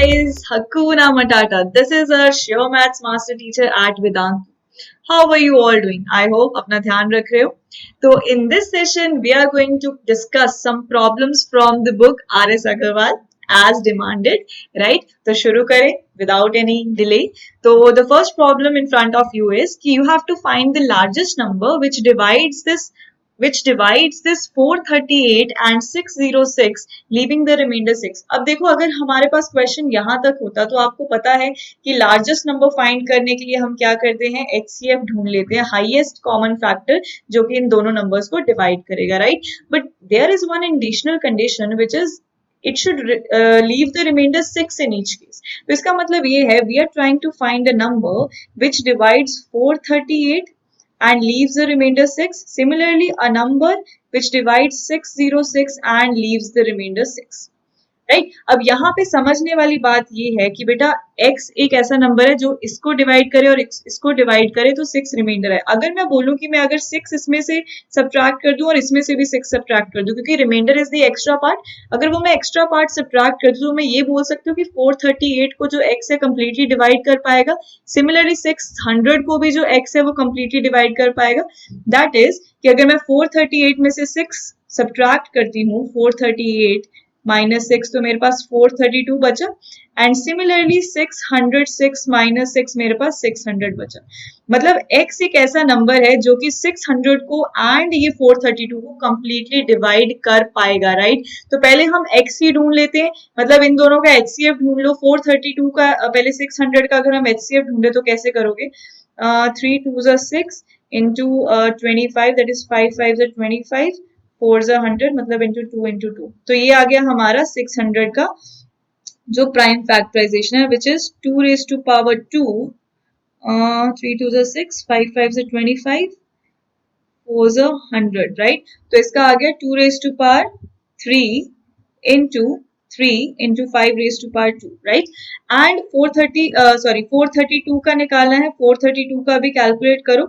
guys, Hakuna Matata. This is our Sure Maths Master Teacher at Vedanta. How are you all doing? I hope अपना ध्यान रख रहे हो. So in this session, we are going to discuss some problems from the book R.S. Agarwal as demanded, right? तो शुरू करें without any delay. So the first problem in front of you is कि you have to find the largest number which divides this 438 and 606 leaving the remainder 6. अब देखो अगर हमारे पास question यहाँ तक होता तो आपको पता है कि लार्जेस्ट नंबर फाइंड करने के लिए हम क्या करते हैं, HCF ढूंढ लेते हैं, हाईएस्ट कॉमन फैक्टर जो कि इन दोनों नंबर्स को डिवाइड करेगा, right. But there is one additional condition which is it should leave the remainder 6 in each case. तो इसका मतलब ये है we are trying to find a number which divides 438 and leaves the remainder 6. Similarly, a number which divides 606 and leaves the remainder 6. Right. अब यहाँ पे समझने वाली बात ये है कि बेटा x एक ऐसा नंबर है जो इसको डिवाइड करे और इसको डिवाइड करे तो 6 रिमाइंडर है. अगर मैं बोलूं कि मैं अगर 6 इसमें से सब्ट्रैक्ट कर दूं और इसमें से भी 6 सब्ट्रैक्ट कर दूं क्योंकि remainder is the extra part, अगर वो मैं एक्स्ट्रा पार्ट सब्ट्रैक्ट कर दूं तो मैं ये बोल सकती हूँ कि 438 को जो x है कंप्लीटली डिवाइड कर पाएगा. सिमिलरली 600 को भी जो x है वो कंप्लीटली डिवाइड कर पाएगा. दैट इज कि अगर मैं 438 में से 6 सब्ट्रैक्ट करती हूँ, 438 माइनस 6 तो मेरे पास 432 बचा एंड सिमिलरली 606 माइनस 6 मेरे पास 600 बचा. मतलब x एक ऐसा नंबर है जो कि 600 को एंड ये 432 को कंप्लीटली डिवाइड कर पाएगा, राइट. तो पहले हम x ही ढूंढ लेते हैं, मतलब इन दोनों का HCF ढूंढ लो. 432 का पहले 600 का अगर हम HCF ढूंढे तो कैसे करोगे, 3 2 6 into 25 that is 5 5 25 4 100 मतलब into 2 into 2. तो ये आ गया हमारा 600 का जो प्राइम फैक्टराइजेशन है which is 2 raised to power 2, 3 2 6, 5 5 25, 4 100, right. तो इसका आ गया 2 raised to power 3 into 3 into 5 raised to power 2, right. and 432 का निकालना है. 432 का भी कैलकुलेट करो.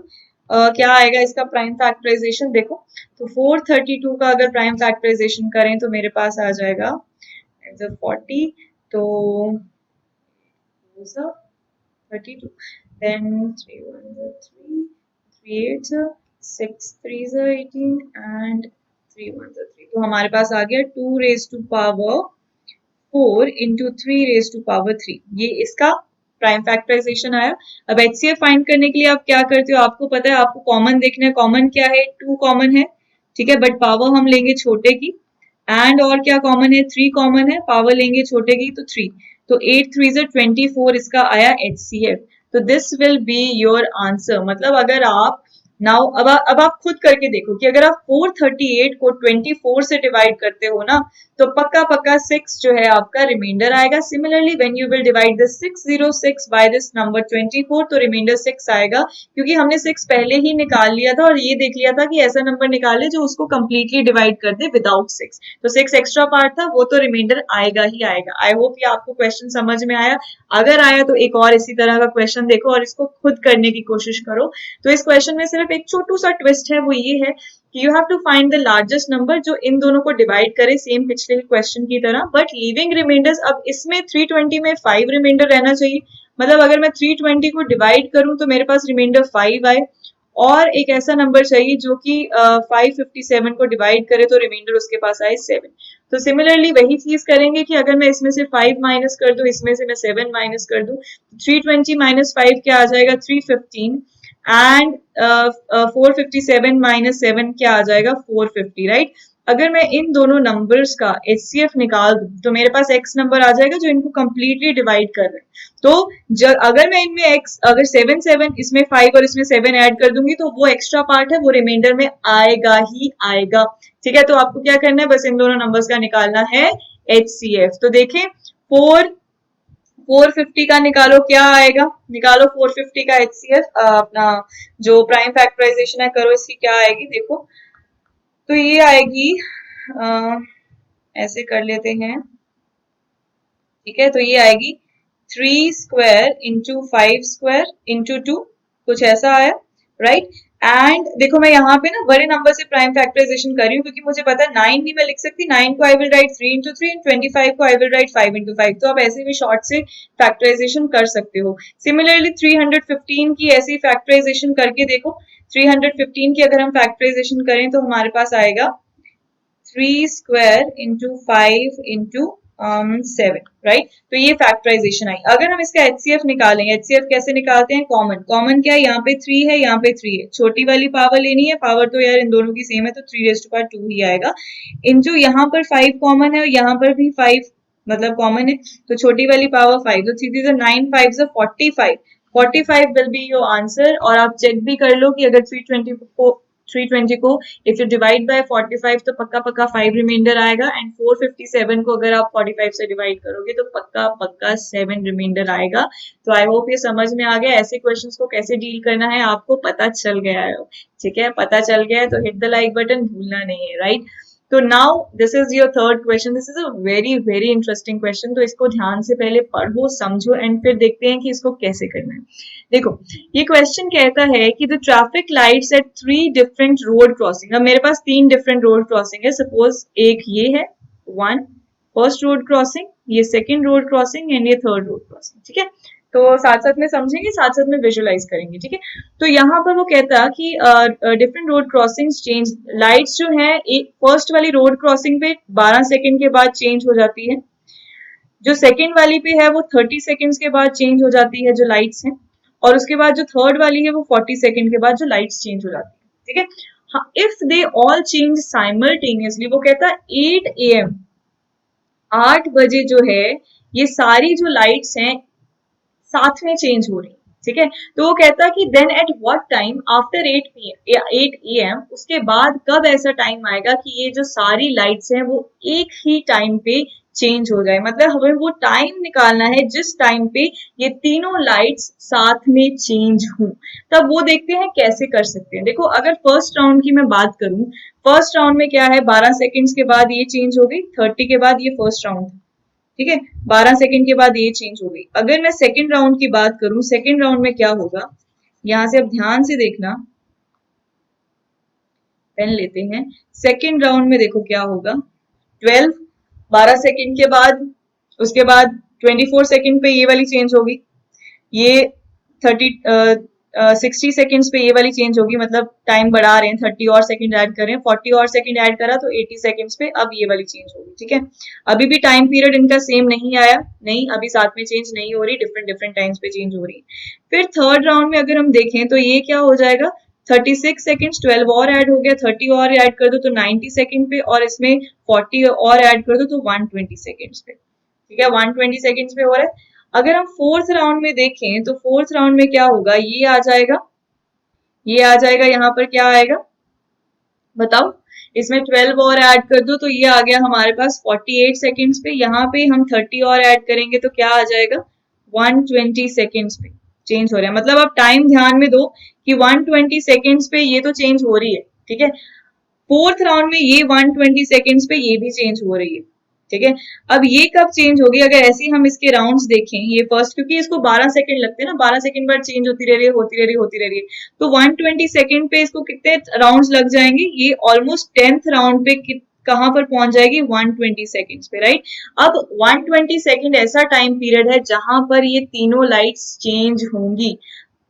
क्या आएगा इसका प्राइम फैक्टराइजेशन, देखो. तो 432 का अगर प्राइम फैक्टराइजेशन करें तो मेरे पास आ जाएगा 40, तो 32, then 3 1 3, 3 8 6 3 18 and 3 1 3. तो हमारे पास आ गया 2 raised to power 4 into 3 raised to power 3. ये इसका प्राइम फैक्टराइजेशन आया. अब HCF फाइंड करने के लिए आप क्या करते हो, आपको पता है, आपको कॉमन देखना है. कॉमन क्या है, 2 कॉमन है, ठीक है, बट पावर हम लेंगे छोटे की. एंड और क्या कॉमन है, 3 कॉमन है, पावर लेंगे छोटे की, तो 3. तो 8 3 24 इसका आया HCF. तो this will be your answer. मतलब अगर आप नाउ अब आप खुद करके देखो कि अगर आप 438 को 24 से डिवाइड करते हो ना तो पक्का 6 जो है आपका रिमाइंडर आएगा. Similarly when you will divide the 606 by this number 24 तो रिमाइंडर 6 आएगा क्योंकि हमने 6 पहले ही निकाल लिया था और ये देख लिया था कि ऐसा नंबर निकाले जो उसको कंप्लीटली डिवाइड कर दे विदाउट 6. तो 6 एक्स्ट्रा पार्ट था, वो तो रिमाइंडर आएगा ही आएगा. आई होप ये आपको क्वेश्चन समझ में आया. अगर आया तो एक और इसी तरह का क्वेश्चन देखो और इसको खुद करने की कोशिश करो. तो इस क्वेश्चन में सिर्फ एक छोटू सा ट्विस्ट है, वो ये है कि you have to find the largest number जो इन दोनों को डिवाइड करे सेम पिछले क्वेश्चन की तरह, बट लीविंग रिमाइंडर्स. अब इसमें 320 में 5 रिमाइंडर रहना चाहिए. मतलब अगर मैं 320 को डिवाइड करूं तो मेरे पास रिमाइंडर 5 आए और एक ऐसा नंबर चाहिए जो कि 557 को डिवाइड करे तो रिमाइंडर उसके पास आए 7. तो सिमिलरली वही चीज करेंगे कि अगर मैं इसमें से 5 माइनस कर दूं, इसमें से मैं 7 माइनस कर दूं, 320 माइनस 5 क्या आ जाएगा, 315 एंड 457 माइनस 7 क्या आ जाएगा, 450, राइट. अगर मैं इन दोनों नंबर्स का HCF निकाल दूं तो मेरे पास x नंबर आ जाएगा जो इनको कंप्लीटली डिवाइड कर रहे हैं. तो अगर मैं इनमें x अगर 7 7 इसमें 5 और इसमें 7 ऐड कर दूंगी तो वो एक्स्ट्रा पार्ट है वो रिमाइंडर में आएगा ही आएगा, ठीक है. तो आपको क्या करना है, बस इन दोनों नंबर्स का निकालना है HCF. तो देखें 450 का निकालो, क्या आएगा, निकालो 450 का HCF. अपना जो प्राइम फैक्टराइजेशन है करो इसकी, क्या आएगी देखो. तो ये आएगी ऐसे कर लेते हैं, ठीक है. तो ये आएगी 3 स्क्वायर इंटू 5 स्क्वायर इंटू 2, कुछ ऐसा आया, राइट. एंड देखो मैं यहाँ पे ना बड़े नंबर से प्राइम फैक्टराइजेशन कर रही हूँ क्योंकि मुझे पता है 9 भी मैं लिख सकती, 9 को I will write 3 into 3 and 25 को आई विल राइट 5 into 5। तो आप ऐसे भी शॉर्ट से फैक्टराइजेशन कर सकते हो। सिमिलरली 315 की ऐसी फैक्टराइजेशन करके देखो, 315 की अगर हम फैक्टराइजेशन करें तो हमारे पास आएगा 3 square into 5 into 7, राइट। तो ये फैक्टराइजेशन आई। अगर हम इसका HCF निकालें, HCF कैसे निकालते हैं? कॉमन, कॉमन क्या है? यहाँ पे 3 है, यहाँ पे 3 है, छोटी वाली पावर लेनी है, पावर तो यार इन दोनों की सेम है तो 3 raised to power 2 ही आएगा। इंटू यहाँ पर 5 कॉमन है और यहाँ पर भी 5 मतलब कॉमन है, तो छोटी वाली पावर 5, तो सीधी से 9 5 से 45, 45 विल बी योर आंसर। और आप चेक भी कर लो कि अगर 320 को इफ यू डिवाइड बाय 45 तो पक्का पक्का 5 रिमाइंडर आएगा, एंड 457 को अगर आप 45 से डिवाइड करोगे तो पक्का पक्का 7 रिमाइंडर आएगा। तो आई होप ये समझ में आ गया, ऐसे क्वेश्चंस को कैसे डील करना है आपको पता चल गया है। ठीक है, पता चल गया है तो हिट द लाइक बटन भूलना नहीं है, राइट। तो now this is your third question, this is a very very interesting question. तो इसको ध्यान से पहले पढ़ो, समझो एंड फिर देखते हैं कि इसको कैसे करना है। देखो ये क्वेश्चन कहता है कि the traffic lights at 3 different road crossing. अब मेरे पास 3 डिफरेंट रोड क्रॉसिंग है, सपोज एक ये है 1 फर्स्ट रोड क्रॉसिंग, ये सेकंड रोड क्रॉसिंग एंड ये थर्ड रोड क्रॉसिंग। ठीक है, तो साथ साथ में समझेंगे, साथ साथ में विजुअलाइज करेंगे। ठीक है, तो यहाँ पर वो कहता कि different road crossings change, lights जो है एक फर्स्ट वाली रोड क्रॉसिंग पे 12 सेकंड के बाद चेंज हो जाती है, जो सेकंड वाली पे है वो 30 सेकंड्स के बाद चेंज हो जाती है जो लाइट्स हैं, और उसके बाद जो थर्ड वाली है वो 40 सेकंड के बाद जो लाइट्स चेंज हो जाती है। ठीक है, if they all change simultaneously, वो कहता है 8 AM 8 बजे जो है ये सारी जो लाइट्स हैं साथ में चेंज हो रही। ठीक है, तो वो कहता है कि then at what time after 8 AM, उसके बाद कब ऐसा टाइम आएगा कि ये जो सारी लाइट्स हैं वो एक ही टाइम पे चेंज हो जाए। मतलब हमें वो टाइम निकालना है जिस टाइम पे ये तीनों लाइट्स साथ में चेंज हों। तब वो देखते हैं कैसे कर सकते हैं। देखो अगर फर्स्ट राउंड की मैं बात करूं, फर्स्ट राउंड में क्या है, 12 सेकेंड्स के बाद ये चेंज हो गई, 30 के बाद ये फर्स्ट राउंड था। ठीक है, 12 सेकंड के बाद ये चेंज हो गई। अगर मैं सेकंड राउंड की बात करूं, सेकंड राउंड में क्या होगा, यहां से अब ध्यान से देखना, पेन लेते हैं। सेकंड राउंड में देखो क्या होगा, 12 सेकंड के बाद, उसके बाद 24 सेकंड पे ये वाली चेंज होगी, ये 60 सेकंड्स पे ये वाली चेंज होगी, मतलब टाइम बढ़ा रहे हैं, 30 और सेकंड ऐड कर रहे हैं, 40 और सेकंड ऐड करा तो 80 सेकंड्स पे अब ये वाली चेंज होगी। ठीक है, अभी भी टाइम पीरियड इनका सेम नहीं आया, नहीं अभी साथ में चेंज नहीं हो रही, डिफरेंट डिफरेंट टाइम्स पे चेंज हो रही। फिर थर्ड राउंड में अगर हम देखें तो ये क्या हो जाएगा, 36 सेकंड्स, 12 और ऐड हो गया, 30 और ऐड कर दो तो 90 सेकंड पे, और इसमें 40 और ऐड कर दो तो 120 सेकंड्स पे। ठीक है, 120 सेकंड्स पे हो रहा है। अगर हम फोर्थ राउंड में देखें तो फोर्थ राउंड में क्या होगा, ये आ जाएगा, ये आ जाएगा, यहाँ पर क्या आएगा बताओ, इसमें 12 और ऐड कर दो तो ये आ गया हमारे पास 48 सेकंड्स पे, यहाँ पे हम 30 और ऐड करेंगे तो क्या आ जाएगा 120 सेकंड्स पे चेंज हो रहा है। मतलब आप टाइम ध्यान में दो कि 120 सेकंड्स पे ये तो चेंज हो रही है। ठीक है, फोर्थ राउंड में ये 120 सेकंड्स पे ये भी चेंज हो रही है। ठीक है, अब ये कब चेंज होगी, अगर ऐसे ही हम इसके राउंड्स देखें, ये फर्स्ट क्योंकि इसको 12 सेकंड लगते हैं ना, 12 सेकंड बाद चेंज होती रह रही है, होती रह रही है, होती रह रही है, तो 120 सेकंड पे इसको कितने राउंड्स लग जाएंगे, ये ऑलमोस्ट 10th राउंड पे कहां पर पहुंच जाएगी, 120 सेकंड्स पे, राइट। अब 120 सेकंड ऐसा टाइम पीरियड है जहां पर ये तीनों लाइट्स चेंज होंगी।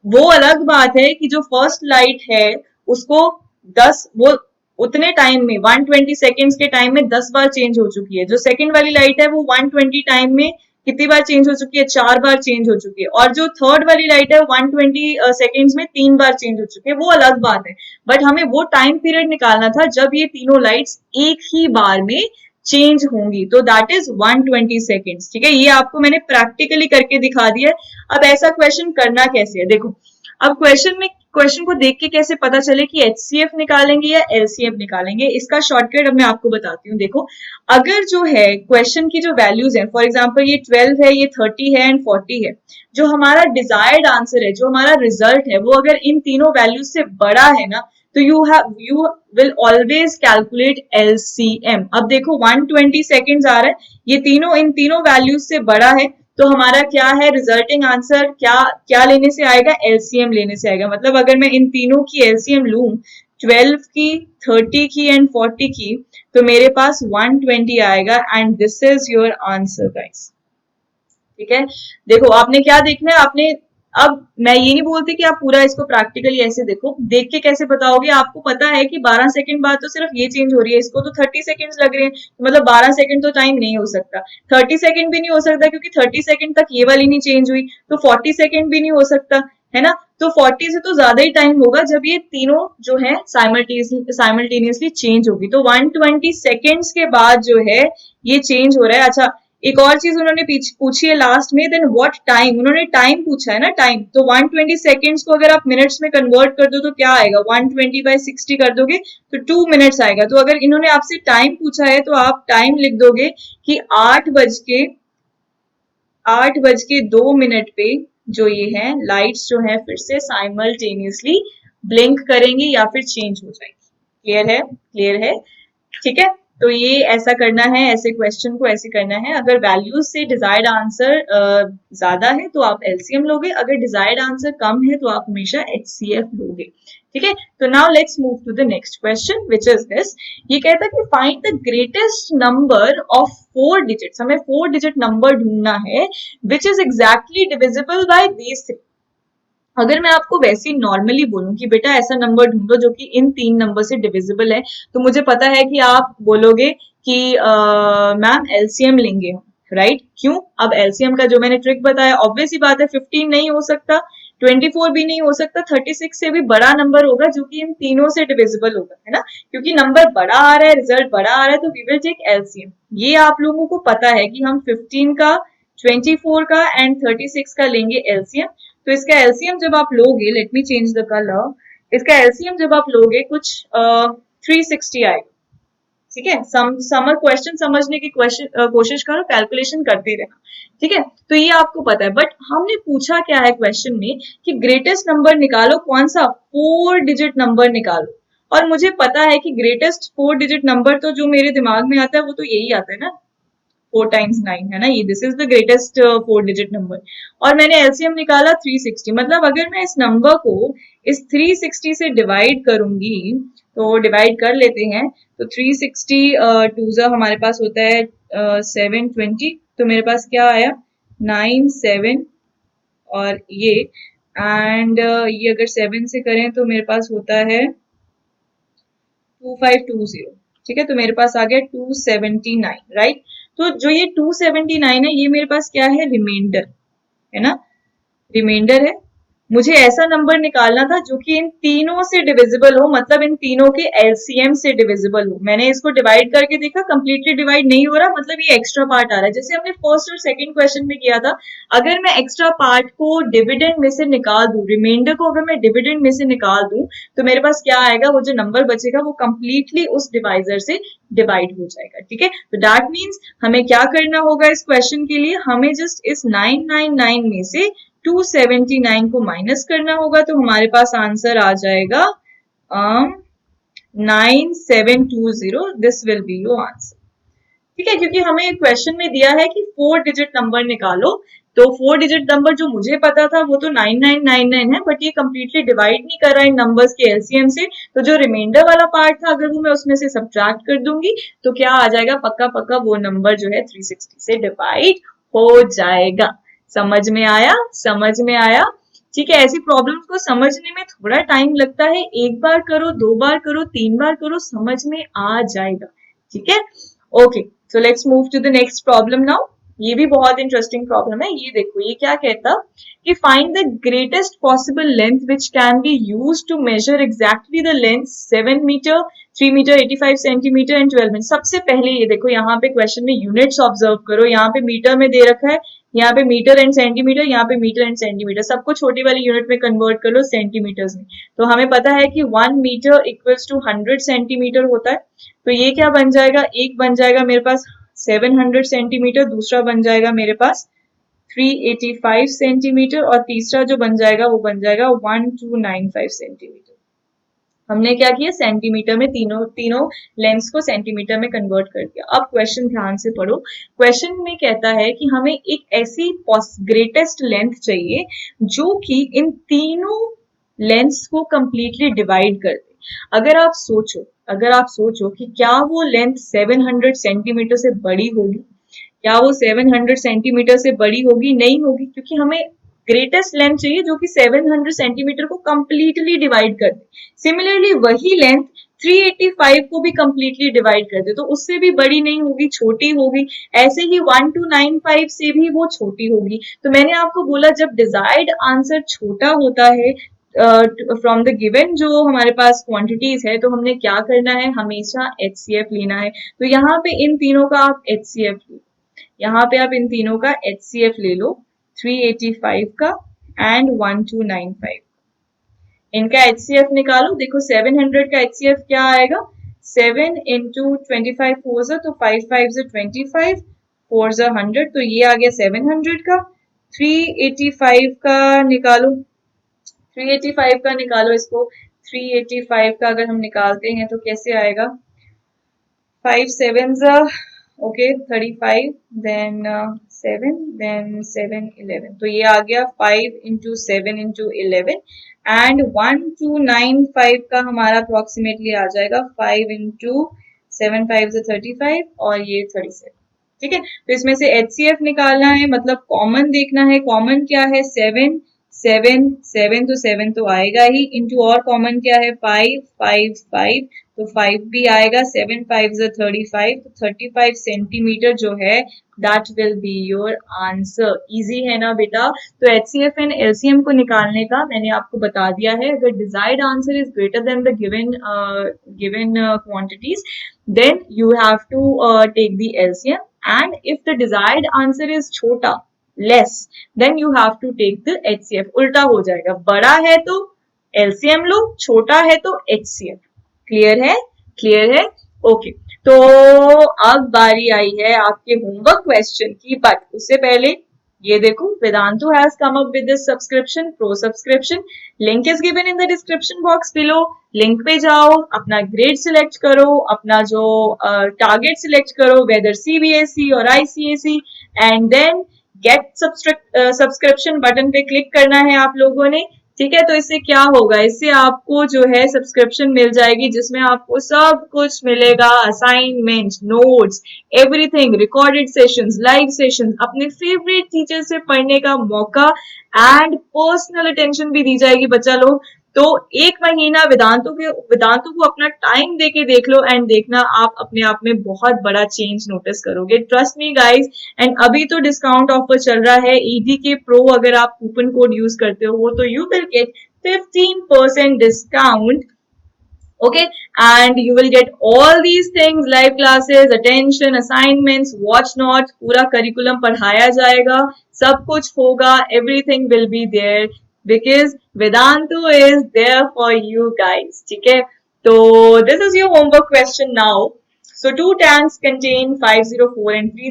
वो अलग बात है कि जो फर्स्ट लाइट है उसको 10 वो उतने टाइम में 120 सेकेंड्स के टाइम में 10 बार चेंज हो चुकी है, जो सेकंड वाली लाइट है वो 120 टाइम में कितनी बार चेंज हो चुकी है, 4 बार चेंज हो चुकी है, और जो थर्ड वाली लाइट है 120 सेकेंड्स में 3 बार चेंज हो चुकी है, वो अलग बात है। बट हमें वो टाइम पीरियड निकालना था जब ये तीनों लाइट्स एक ही बार में चेंज होंगी, तो दैट इज 120 सेकेंड्स। ठीक है, ये आपको मैंने प्रैक्टिकली करके दिखा दिया है। अब ऐसा क्वेश्चन करना कैसे है, देखो अब क्वेश्चन को देख के कैसे पता चले कि HCF निकालेंगे या LCF निकालेंगे, इसका शॉर्टकट अब मैं आपको बताती हूँ। देखो अगर जो है क्वेश्चन की जो वैल्यूज है, फॉर एग्जांपल ये 12 है, ये 30 है एंड 40 है, जो हमारा डिजायर्ड आंसर है, जो हमारा रिजल्ट है, वो अगर इन तीनों वैल्यूज से बड़ा है ना, तो you will always calculate LCM। अब देखो 120 सेकेंड्स आ रहा है, ये तीनों इन तीनों वैल्यूज से बड़ा है, तो हमारा क्या है रिजल्टिंग आंसर, क्या क्या लेने से आएगा, एलसीएम लेने से आएगा। मतलब अगर मैं इन तीनों की एलसीएम लूं, 12 की, 30 की एंड 40 की, तो मेरे पास 120 आएगा and this is your answer guys. ठीक है, देखो आपने क्या देखना है, आपने, अब मैं ये नहीं बोलती कि आप पूरा इसको प्रैक्टिकली ऐसे देखो, देख के कैसे बताओगे, आपको पता है कि 12 सेकंड बाद तो सिर्फ ये चेंज हो रही है, इसको तो 30 सेकंड्स लग रहे हैं, तो मतलब 12 सेकंड तो टाइम नहीं हो सकता, 30 सेकंड भी नहीं हो सकता क्योंकि 30 सेकंड तक ये वाली नहीं चेंज हुई, तो 40 सेकंड भी नहीं हो सकता, है ना। तो 40 से तो ज्यादा ही टाइम होगा जब ये तीनों जो है साइमल्टेनियसली चेंज होगी, तो 120 सेकेंड्स के बाद जो है ये चेंज हो रहा है। अच्छा, एक और चीज उन्होंने पूछी है लास्ट में, देन व्हाट टाइम, उन्होंने टाइम पूछा है ना, टाइम, तो 120 सेकेंड्स को अगर आप मिनट्स में कन्वर्ट कर दो तो क्या आएगा, 120/60 कर दोगे तो 2 मिनट्स आएगा। तो अगर इन्होंने आपसे टाइम पूछा है तो आप टाइम लिख दोगे कि 8 बज के 2 मिनट पे जो ये है लाइट्स जो है फिर से साइमल्टेनियसली ब्लिंक करेंगी या फिर चेंज हो जाएंगी। क्लियर है, क्लियर है, ठीक है। तो ये ऐसा करना है, ऐसे क्वेश्चन को ऐसे करना है। अगर वैल्यूज से डिजायर्ड आंसर ज्यादा है तो आप एलसीएम लोगे, अगर डिजायर्ड आंसर कम है तो आप हमेशा एचसीएफ लोगे। ठीक है, तो now let's move to the next question which is this. ये कहता है कि find the greatest number of 4 digits, हमें 4 डिजिट नंबर ढूंढना है which is exactly divisible by these 3। अगर मैं आपको वैसे ही नॉर्मली बोलूं कि बेटा ऐसा नंबर ढूंढो जो कि इन 3 नंबर से डिविजिबल है, तो मुझे पता है कि आप बोलोगे कि मैम एलसीएम लेंगे हम, राइट। क्यों, अब एलसीएम का जो मैंने ट्रिक बताया, ऑब्वियस ही बात है 15 नहीं हो सकता, 24 भी नहीं हो सकता, 36 से भी बड़ा नंबर होगा जो कि इन तीनों से डिविजिबल होगा, है ना। क्योंकि नंबर बड़ा आ रहा है, रिजल्ट बड़ा आ रहा है, तो वी विल टेक एलसीएम। ये आप लोगों को पता है कि हम 15 का, 24 का एंड 36 का लेंगे एलसीएम। तो इसका एलसीएम जब आप लोगे, let me change the colour, इसका एलसीएम जब आप लोगे कुछ 360 आएगा। ठीक है, समर क्वेश्चन समझने की कोशिश करो, कैलकुलेशन करते रहना। ठीक है, तो ये आपको पता है, बट हमने पूछा क्या है क्वेश्चन में कि ग्रेटेस्ट नंबर निकालो, कौन सा, 4 डिजिट नंबर निकालो। और मुझे पता है कि ग्रेटेस्ट 4 डिजिट नंबर तो जो मेरे दिमाग में आता है वो तो यही आता है ना, 4 times 9, है ना, ये this is the greatest 4 digit number. और मैंने एलसीएम निकाला 360, मतलब अगर मैं इस नंबर को इस 360 से डिवाइड करूंगी, तो डिवाइड कर लेते हैं, तो 360 टू हमारे पास होता है 720, तो मेरे पास क्या आया 97, और ये एंड ये अगर 7 से करें तो मेरे पास होता है 2520। ठीक है, तो मेरे पास आ गया 279, राइट। तो जो ये 279 है ये मेरे पास क्या है, रिमाइंडर, है ना, रिमाइंडर है। मुझे ऐसा नंबर निकालना था जो कि इन तीनों से डिविजिबल हो, मतलब इन तीनों के एलसीएम से डिविजिबल हो। मैंने इसको डिवाइड करके देखा, कंप्लीटली डिवाइड नहीं हो रहा, मतलब ये एक्स्ट्रा पार्ट आ रहा है, जैसे हमने फर्स्ट और सेकंड क्वेश्चन में किया था। अगर मैं एक्स्ट्रा पार्ट को डिविडेंड में से निकाल दूं, रिमाइंडर को अगर मैं डिविडेंड में से निकाल दूं, तो मेरे पास क्या आएगा, वो जो नंबर बचेगा वो कंप्लीटली उस डिवाइजर से डिवाइड हो जाएगा। ठीक है, तो दैट मीन्स हमें क्या करना होगा इस क्वेश्चन के लिए, हमें जस्ट इस 999 में से 279 को माइनस करना होगा, तो हमारे पास आंसर आ जाएगा 9720, this will be your answer. ठीक है, क्योंकि हमें क्वेश्चन में दिया है कि 4 डिजिट नंबर निकालो, तो 4 डिजिट नंबर जो मुझे पता था वो तो 9999 है, बट ये कंप्लीटली डिवाइड नहीं कर रहा इन नंबर्स के एलसीएम से, तो जो रिमाइंडर वाला पार्ट था अगर वो मैं उसमें से सब्ट्रैक्ट कर दूंगी तो क्या आ जाएगा, पक्का पक्का वो नंबर जो है 360 से डिवाइड हो जाएगा। समझ में आया, समझ में आया। ठीक है, ऐसी प्रॉब्लम्स को समझने में थोड़ा टाइम लगता है, एक बार करो, 2 बार करो, 3 बार करो, समझ में आ जाएगा। ठीक है, okay, so let's move to the next problem now. ये भी बहुत इंटरेस्टिंग प्रॉब्लम है, ये देखो, ये क्या कहता कि find the greatest possible length which can be use to measure exactly the length 7 metre, 3 metre, 85 centimetre and 12 metre. सबसे पहले ये देखो, यहाँ पे क्वेश्चन में यूनिट्स ऑब्जर्व करो, यहाँ पे मीटर में दे रखा है, यहाँ पे मीटर एंड सेंटीमीटर, यहाँ पे मीटर एंड सेंटीमीटर, सबको छोटी वाली यूनिट में कन्वर्ट कर लो सेंटीमीटर्स में। तो हमें पता है कि 1 मीटर इक्वल्स टू 100 सेंटीमीटर होता है। तो ये क्या बन जाएगा, एक बन जाएगा मेरे पास 700 सेंटीमीटर, दूसरा बन जाएगा मेरे पास 385 सेंटीमीटर, और तीसरा जो बन जाएगा वो बन जाएगा 1295 सेंटीमीटर। हमने क्या किया, सेंटीमीटर में तीनों लेंथ्स को सेंटीमीटर में कन्वर्ट कर दिया। अब क्वेश्चन ध्यान से पढ़ो। क्वेश्चन में कहता है कि हमें एक ऐसी ग्रेटेस्ट लेंथ चाहिए जो कि इन तीनों लेंथ्स को कंप्लीटली डिवाइड कर दे। अगर आप सोचो कि क्या वो लेंथ 700 सेंटीमीटर से बड़ी होगी, क्या वो 700 सेंटीमीटर से बड़ी होगी? नहीं होगी, क्योंकि हमें ग्रेटेस्ट लेंथ चाहिए जो कि 700 सेंटीमीटर को कंप्लीटली डिवाइड कर दे। सिमिलरली वही लेंथ 385 को भी कंप्लीटली डिवाइड कर दे, तो उससे भी बड़ी नहीं होगी, छोटी होगी। ऐसे ही 1295 से भी वो छोटी होगी। तो मैंने आपको बोला जब डिजायर्ड आंसर छोटा होता है फ्रॉम द गिवन जो हमारे पास क्वांटिटीज है, तो हमने क्या करना है, हमेशा HCF लेना है। तो यहाँ पे इन तीनों का आप HCF लो, यहाँ पे आप इन तीनों का HCF ले लो, 385 का एंड 1295। इनका HCF निकालो। देखो 700 का HCF क्या आएगा, 7 इंटू 25 4 तो 5 5 25, 4 100, तो ये आ गया 700 का। 385 का निकालो, 385 का निकालो इसको। 385 का अगर हम निकालते हैं तो कैसे आएगा, 5 7 ओके 35, देन 7, देन 7 11, तो ये आ गया 5 इंटू 7 इंटू 11 एंड 1295 का हमारा अप्रोक्सीमेटली आ जाएगा 5 इंटू 7 5 35 और ये 37। ठीक है, तो इसमें से HCF निकालना है, मतलब कॉमन देखना है। कॉमन क्या है, 7 7 7, तो 7 तो आएगा ही, इंटू और कॉमन क्या है, 5 5 5, तो 5 भी आएगा। 7 5 35, तो 35 सेंटीमीटर जो है that will be your answer. Easy है ना बेटा। तो HCF एंड LCM को निकालने का मैंने आपको बता दिया है। अगर desired answer is greater than the given quantities, then you have to take the LCM, and if the desired answer is छोटा, less, then you have to take the HCF। उल्टा हो जाएगा, बड़ा है तो LCM लो, छोटा है तो HCF। क्लियर है, क्लियर है, ओके। तो अब बारी आई है आपके होमवर्क क्वेश्चन की, बट उससे पहले ये देखो, Vedantu has come up with this subscription, pro subscription. Link is given in the description box below. Link पे जाओ, अपना ग्रेड सिलेक्ट करो, अपना जो टारगेट सिलेक्ट करो, वेदर CBSE और ICSE, and then get subscription button पे क्लिक करना है आप लोगों ने। ठीक है, तो इससे क्या होगा, इससे आपको जो है सब्सक्रिप्शन मिल जाएगी जिसमें आपको सब कुछ मिलेगा, assignment, notes, everything, recorded sessions, live sessions, अपने फेवरेट टीचर से पढ़ने का मौका एंड पर्सनल अटेंशन भी दी जाएगी बच्चा लोग। तो एक महीना वेदांतु को अपना टाइम देके देख लो एंड देखना आप अपने आप में बहुत बड़ा चेंज नोटिस करोगे। Trust me guys. एंड अभी तो डिस्काउंट ऑफर चल रहा है EDK Pro, अगर आप कूपन कोड यूज करते हो तो you will get 15% discount. Okay, and you will get all these things, live classes, attention, assignments, watch notes, पूरा curriculum पढ़ाया जाएगा, सब कुछ होगा, everything will be there because Vedantu is there for you guys। ठीक है, तो this is your homework question now। So 2 tanks contain 504 and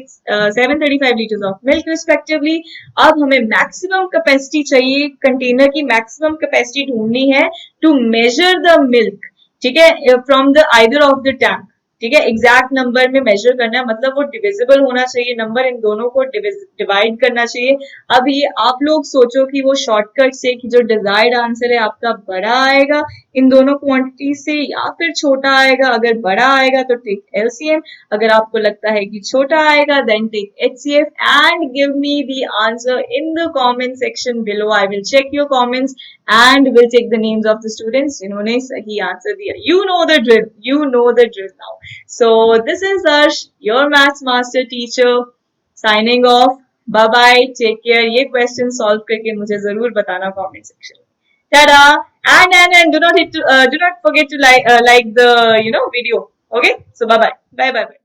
735 liters of milk respectively। अब हमें maximum capacity चाहिए, कंटेनर की maximum capacity ढूंढनी है to measure the milk। ठीक है, from the either of the tank. ठीक है, एग्जैक्ट नंबर में मेजर करना है, मतलब वो डिविजिबल होना चाहिए, नंबर इन दोनों को डिवाइड करना चाहिए। अब ये आप लोग सोचो कि वो शॉर्टकट से कि जो डिजायर्ड आंसर है आपका बड़ा आएगा इन दोनों क्वांटिटी से या फिर छोटा आएगा। अगर बड़ा आएगा तो टेक LCM, अगर आपको लगता है कि छोटा आएगा then take HCF and give me the answer in the comment section below. I will check your comments and will take the names of the students जिन्होंने सही आंसर दिया। You know the drill, you know the drill now। So this is Arsh, your maths master teacher, signing off। Bye bye, take care। ये question solve करके मुझे जरूर बताना comment section। Ta-da! And do not forget to like the video। Okay, so bye bye, bye bye bye।